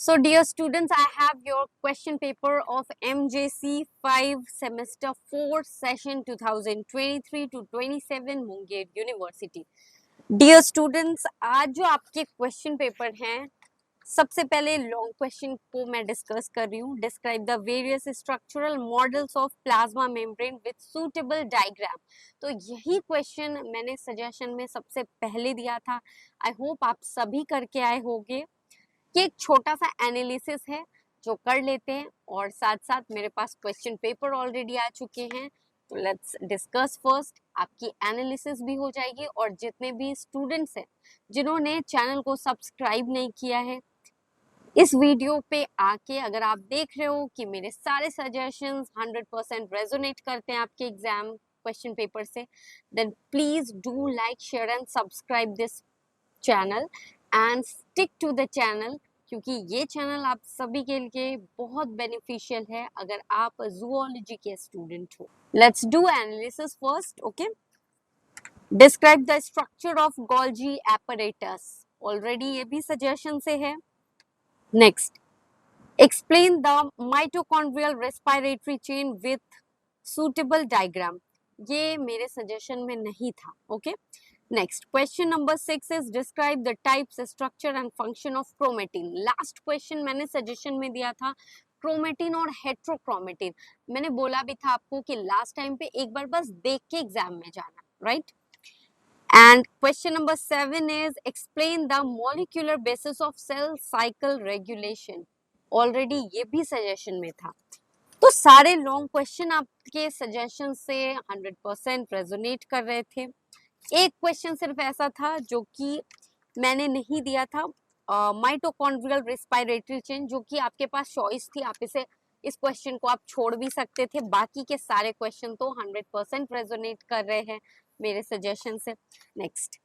So dear students, I have your question paper of MJC 5 semester 4 session 2023 to 27 Munger university. Dear students, आज जो आपके question paper हैं, सबसे पहले लॉन्ग क्वेश्चन को मैं डिस्कस कर रही हूँ। Describe the various structural models of plasma membrane with suitable diagram. तो यही क्वेश्चन मैंने सजेशन में सबसे पहले दिया था। आई होप आप सभी करके आए होंगे। कि एक छोटा सा एनालिसिस है जो कर लेते हैं, और साथ साथ मेरे पास क्वेश्चन पेपर ऑलरेडी आ चुके हैं। तो लेट्स डिस्कस फर्स्ट। आपकी एनालिसिस भी हो जाएगी, और जितने भी स्टूडेंट्स हैं जिन्होंने चैनल को सब्सक्राइब नहीं किया है, इस वीडियो पे आके अगर आप देख रहे हो कि मेरे सारे सजेशंस 100% रेजोनेट करते हैं आपके एग्जाम क्वेश्चन पेपर से, then please do like, share and subscribe this channel and stick to the channel, क्योंकि ये चैनल आप सभी के लिए बहुत बेनिफिशियल है अगर आप जूलॉजी के स्टूडेंट हो। Let's do analysis first. Okay, describe the structure of Golgi apparatus. Already ये भी सजेशन से है। Next, explain the mitochondrial respiratory chain with suitable diagram. ये मेरे सजेशन में नहीं था। Okay, Next, question number 6 is describe the types, structure and function of chromatin. Last question मैंने suggestion में दिया था chromatin और heterochromatin। मैंने बोला भी था आपको कि last time पे एक बार बस देख के एग्जाम में जाना, right? And question number 7 is explain the molecular basis of cell cycle regulation. Already ये भी suggestion में था। तो सारे लॉन्ग क्वेश्चन आपके सजेशन से 100% रेजोनेट कर रहे थे। एक क्वेश्चन सिर्फ ऐसा था जो कि मैंने नहीं दिया था, माइटोकॉन्ड्रियल रेस्पिरेटरी चेन, जो कि आपके पास चॉइस थी, आप इस क्वेश्चन को आप छोड़ भी सकते थे। बाकी के सारे क्वेश्चन तो 100% रेजोनेट कर रहे हैं मेरे सजेशन से। Next,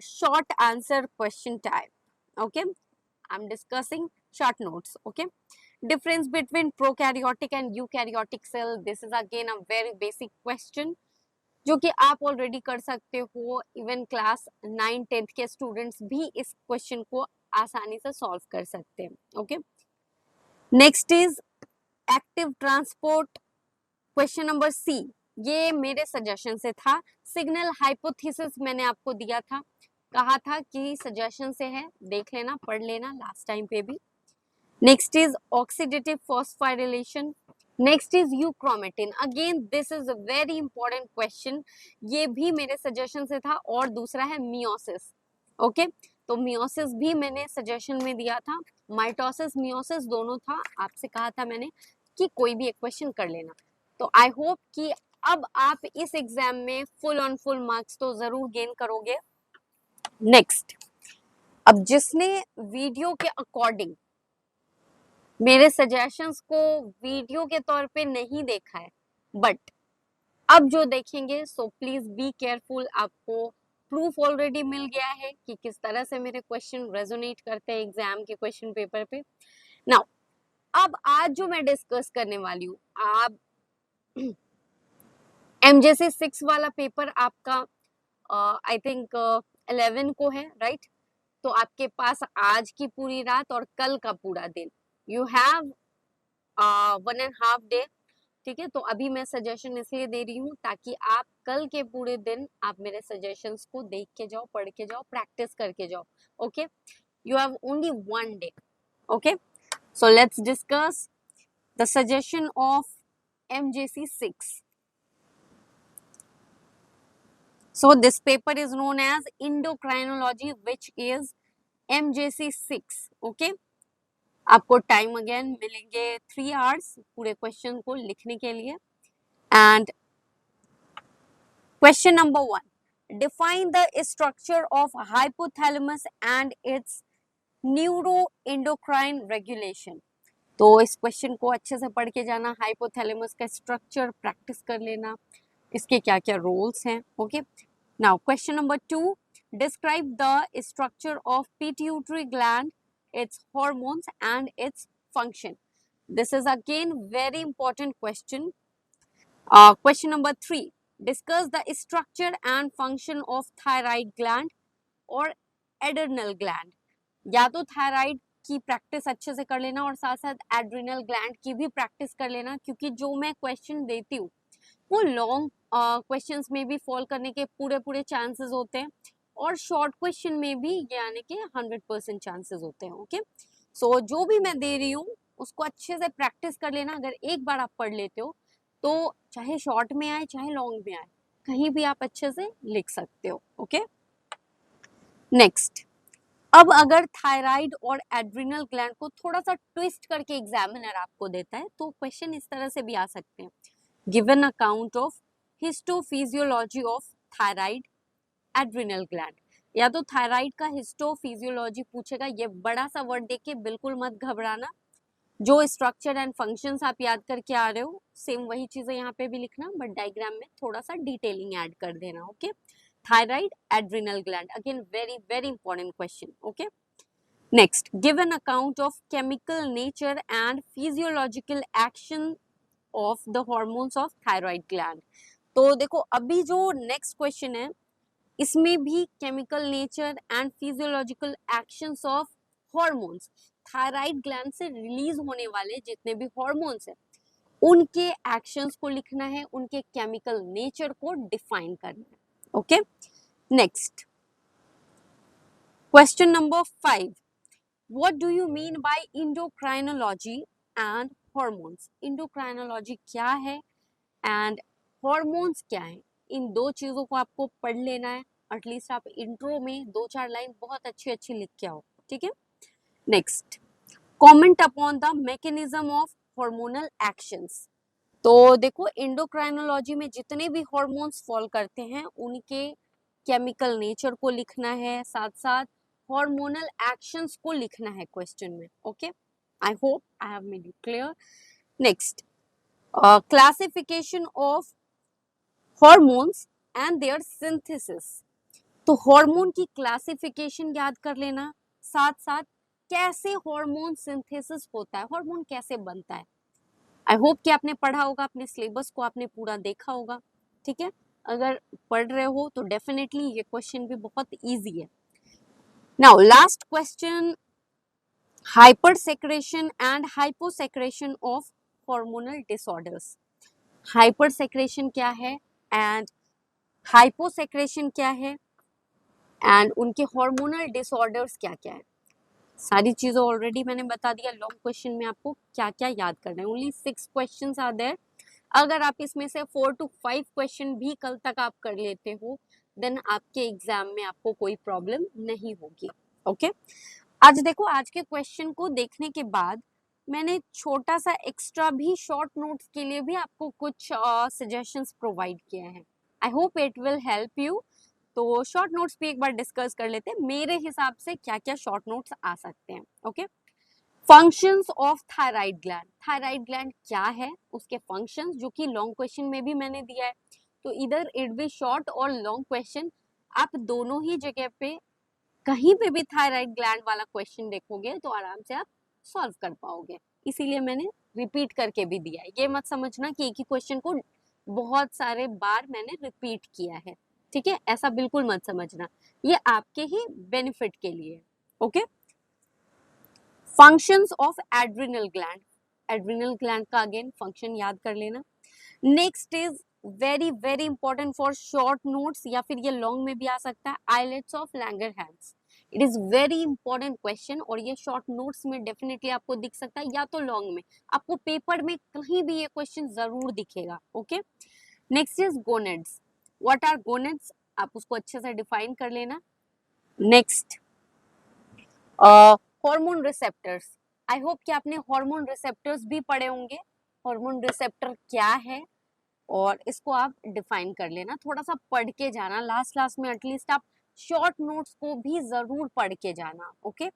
short answer question type. Okay, I am discussing short notes. Okay, difference between prokaryotic and eukaryotic cell, this is again a very basic question जो कि आप ऑलरेडी कर सकते हो। इवन क्लास 9-10 के स्टूडेंट्स भी इस क्वेश्चन को आसानी से सॉल्व कर सकते हैं। Okay, next is active transport, question number C. ये मेरे सजेशन से था। सिग्नल हाइपोथेसिस मैंने आपको दिया था, कहा था कि सजेशन से है, देख लेना, पढ़ लेना लास्ट टाइम पे भी। Next is oxidative phosphorylation. Next is euchromatin. Again this is a very important question, ये भी मेरे सजेशन से था। और दूसरा है मियोसिस। ओके, तो मियोसिस भी मैंने सजेशन में दिया था। माइटोसिस मियोसिस दोनों था, आपसे कहा था मैंने कि कोई भी एक क्वेश्चन कर लेना। तो आई होप कि अब आप इस एग्जाम में फुल ऑन फुल मार्क्स तो जरूर गेन करोगे। नेक्स्ट, अब जिसने वीडियो के अकॉर्डिंग मेरे सजेशंस को वीडियो के तौर पे नहीं देखा है, बट अब जो देखेंगे, सो प्लीज बी केयरफुल। आपको प्रूफ ऑलरेडी मिल गया है कि किस तरह से मेरे क्वेश्चन रेजोनेट करते हैं एग्जाम के क्वेश्चन पेपर पे। नाउ, अब आज जो मैं डिस्कस करने वाली हूँ, आप MJC 6 वाला पेपर आपका आई थिंक 11 को है, राइट? तो आपके पास आज की पूरी रात और कल का पूरा दिन, यू हैव 1.5 डे। ठीक है, तो अभी मैं सजेशन इसलिए दे रही हूँ ताकि आप कल के पूरे दिन आप मेरे सजेशंस को देख के जाओ, पढ़ के जाओ, प्रैक्टिस करके जाओ। Okay, you have only 1 day. Okay, so let's discuss the suggestion of MJC 6. So this paper is known as endocrinology, which is MJC 6. Okay, आपको टाइम अगेन मिलेंगे 3 आवर्स पूरे क्वेश्चन को लिखने के लिए। And question number 1, define the structure of hypothalamus and it's neuro endocrine regulation. तो इस question को अच्छे से पढ़ के जाना, हाइपोथैलेमस का स्ट्रक्चर प्रैक्टिस कर लेना, इसके क्या क्या रोल्स हैं। Okay, now question number 2, describe the structure of pituitary gland, its hormones and its function. This is again very important question. Question number 3, discuss the structure and function of thyroid gland or adrenal gland. या तो thyroid की practice अच्छे से कर लेना और साथ साथ एड्रिनल ग्लैंड की भी प्रैक्टिस कर लेना, क्योंकि जो मैं क्वेश्चन देती हूँ वो लॉन्ग क्वेश्चंस में भी फॉल करने के पूरे पूरे चांसेस होते हैं और शॉर्ट क्वेश्चन में भी ये आने के 100% चांसेस होते हैं। ओके, सो जो भी मैं दे रही हूँ उसको अच्छे से प्रैक्टिस कर लेना। अगर एक बार आप पढ़ लेते हो तो चाहे शॉर्ट में आए चाहे लॉन्ग में आए, कहीं भी आप अच्छे से लिख सकते हो। ओके, नेक्स्ट, अब अगर थायराइड और एड्रिनल ग्लैंड को थोड़ा सा ट्विस्ट करके एग्जामिनर आपको देता है तो क्वेश्चन इस तरह से भी आ सकते हैं। Given account of histophysiology of thyroid adrenal gland, या तो थायराइड का हिस्टोफिजियोलॉजी पूछेगा। ये बड़ा सा वर्ड देख के बिल्कुल मत घबराना, जो स्ट्रक्चर एंड फंक्शंस आप याद करके आ रहे हो सेम वही चीजें यहाँ पे भी लिखना, बट डायग्राम में थोड़ा सा डिटेलिंग ऐड कर देना। Okay, thyroid adrenal gland, again very very important question. Okay, next, give an account of chemical nature and physiological action of the hormones of thyroid gland. तो देखो अभी जो नेक्स्ट क्वेश्चन है इसमें भी chemical nature and physiological actions of hormones, thyroid gland से release होने वाले जितने भी हॉर्मोन्स हैं उनके एक्शंस को लिखना है, उनके केमिकल नेचर को डिफाइन करना है। Okay, next question number 5, what do you mean by endocrinology and hormones. Endocrinology क्या है एंड हॉर्मोन्स क्या है, इन दो चीजों को आपको पढ़ लेना है। एटलीस्ट आप इंट्रो में 2-4 लाइन बहुत अच्छी अच्छी लिख के आओ। ठीक है, next, comment upon the mechanism of hormonal actions. तो देखो इंडोक्राइनोलॉजी में जितने भी हॉर्मोन्स फॉल करते हैं उनके केमिकल नेचर को लिखना है, साथ साथ हार्मोनल एक्शंस को लिखना है क्वेश्चन में। Okay, I hope I have made it clear. Next, classification of hormones and their synthesis. तो हार्मोन की क्लासिफिकेशन याद कर लेना, साथ साथ कैसे हार्मोन सिंथेसिस होता है, हार्मोन कैसे बनता है। आई होप कि आपने पढ़ा होगा, अपने सिलेबस को आपने पूरा देखा होगा। ठीक है, अगर पढ़ रहे हो तो डेफिनेटली ये क्वेश्चन भी बहुत इजी है। Now last question, hyper secretion and hyposecretion of hormonal disorders. Hyper secretion क्या है एंड हाइपोसेक्रेशन क्या है एंड उनके हार्मोनल डिसऑर्डर्स क्या क्या है, सारी चीजें ऑलरेडी मैंने बता दिया। लॉन्ग क्वेश्चन में आपको क्या क्या याद करना है, ओनली 6 क्वेश्चंस आर देयर। अगर आप इसमें से 4 to 5 क्वेश्चन भी कल तक आप कर लेते हो देन आपके एग्जाम में आपको कोई प्रॉब्लम नहीं होगी। ओके, आज देखो आज के क्वेश्चन को देखने के बाद मैंने छोटा सा एक्स्ट्रा भी शॉर्ट नोट्स के लिए भी आपको कुछ सजेशंस प्रोवाइड किए हैं। I hope it will help you. तो शॉर्ट नोट्स भी एक बार डिस्कस कर लेते हैं मेरे हिसाब से क्या क्या शॉर्ट नोट्स आ सकते हैं। Okay, functions of thyroid gland. Thyroid gland क्या है, उसके फंक्शंस, जो कि लॉन्ग क्वेश्चन में भी मैंने दिया है। तो इधर इट बी शॉर्ट और लॉन्ग क्वेश्चन, आप दोनों ही जगह पे कहीं पे भी थायराइड ग्लैंड वाला क्वेश्चन देखोगे तो आराम से आप सॉल्व कर पाओगे, इसीलिए मैंने रिपीट करके भी दिया है। ये मत समझना कि एक ही क्वेश्चन को बहुत सारे बार मैंने रिपीट किया है। ठीक है, ऐसा बिल्कुल मत समझना, ये आपके ही बेनिफिट के लिए। Okay, functions of adrenal gland. Adrenal gland का अगेन फंक्शन याद कर लेना। Next is very very important for short notes, या फिर ये लॉन्ग में भी आ सकता है, islets of Langerhans. It is very important question और ये शॉर्ट नोट्स में डेफिनेटली आपको दिख सकता है, या तो लॉन्ग में, आपको पेपर में कहीं भी ये क्वेश्चन जरूर दिखेगा। Okay, next is gonads. What are gonads, आप उसको अच्छे से डिफाइन कर लेना। Next, hormone receptors. I hope कि आपने हार्मोन रिसेप्टर्स भी पढ़े होंगे। हार्मोन रिसेप्टर क्या है और इसको आप डिफाइन कर लेना, थोड़ा सा पढ़ के जाना, लास्ट लास्ट में एटलीस्ट आप शॉर्ट नोट्स को भी जरूर पढ़ के जाना। ओके,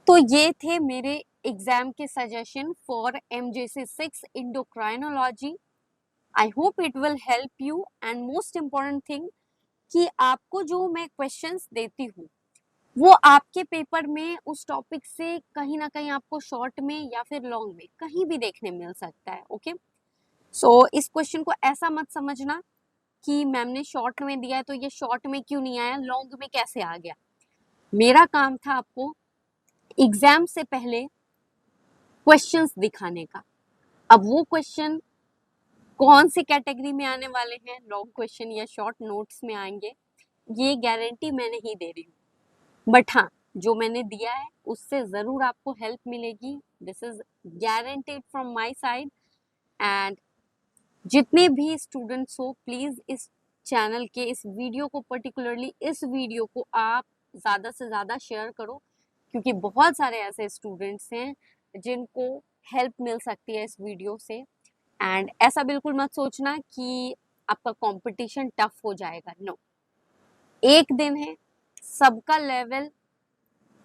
तो ये थे मेरे एग्जाम के suggestion for MJC 6 endocrinology. I hope it will help you and most important thing कि आपको जो मैं क्वेश्चंस देती हूँ वो आपके पेपर में उस टॉपिक से कहीं ना कहीं आपको शॉर्ट में या फिर लॉन्ग में कहीं भी देखने मिल सकता है। ओके, सो इस क्वेश्चन को ऐसा मत समझना कि मैम ने शॉर्ट में दिया है तो ये शॉर्ट में क्यों नहीं आया, लॉन्ग में कैसे आ गया। मेरा काम था आपको एग्जाम से पहले क्वेश्चंस दिखाने का। अब वो क्वेश्चन कौन से कैटेगरी में आने वाले हैं, लॉन्ग क्वेश्चन या शॉर्ट नोट्स में आएंगे, ये गारंटी मैं नहीं दे रही हूँ, बट हाँ जो मैंने दिया है उससे ज़रूर आपको हेल्प मिलेगी। This is guaranteed from my side. And जितने भी स्टूडेंट्स हो प्लीज़ इस चैनल के इस वीडियो को, पर्टिकुलरली इस वीडियो को आप ज़्यादा से ज़्यादा शेयर करो, क्योंकि बहुत सारे ऐसे स्टूडेंट्स हैं जिनको हेल्प मिल सकती है इस वीडियो से। एंड ऐसा बिल्कुल मत सोचना कि आपका कंपटीशन टफ हो जाएगा, नो। एक दिन है, सबका लेवल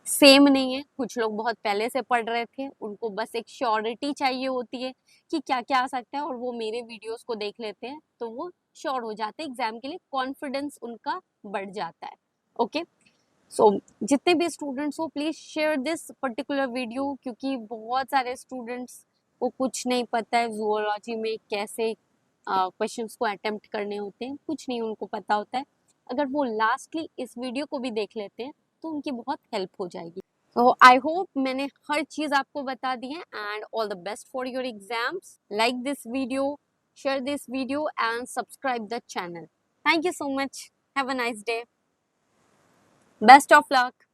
सेम नहीं है। कुछ लोग बहुत पहले से पढ़ रहे थे, उनको बस एक श्योरिटी चाहिए होती है कि क्या क्या आ सकता है, और वो मेरे वीडियोस को देख लेते हैं तो वो श्योर हो जाते हैं एग्जाम के लिए, कॉन्फिडेंस उनका बढ़ जाता है। ओके, सो जितने भी स्टूडेंट्स हो please share this particular video, क्योंकि बहुत सारे स्टूडेंट्स को कुछ नहीं पता है जूलॉजी में कैसे क्वेश्चंस को अटेम्प्ट करने होते हैं, कुछ नहीं उनको पता होता है। अगर वो लास्टली इस वीडियो को भी देख लेते हैं तो उनकी बहुत हेल्प हो जाएगी। तो आई होप मैंने हर चीज आपको बता दी है। And all the best for your exams. Like this video, share this video and subscribe the channel. Thank you so much. Have a nice day. Best of luck.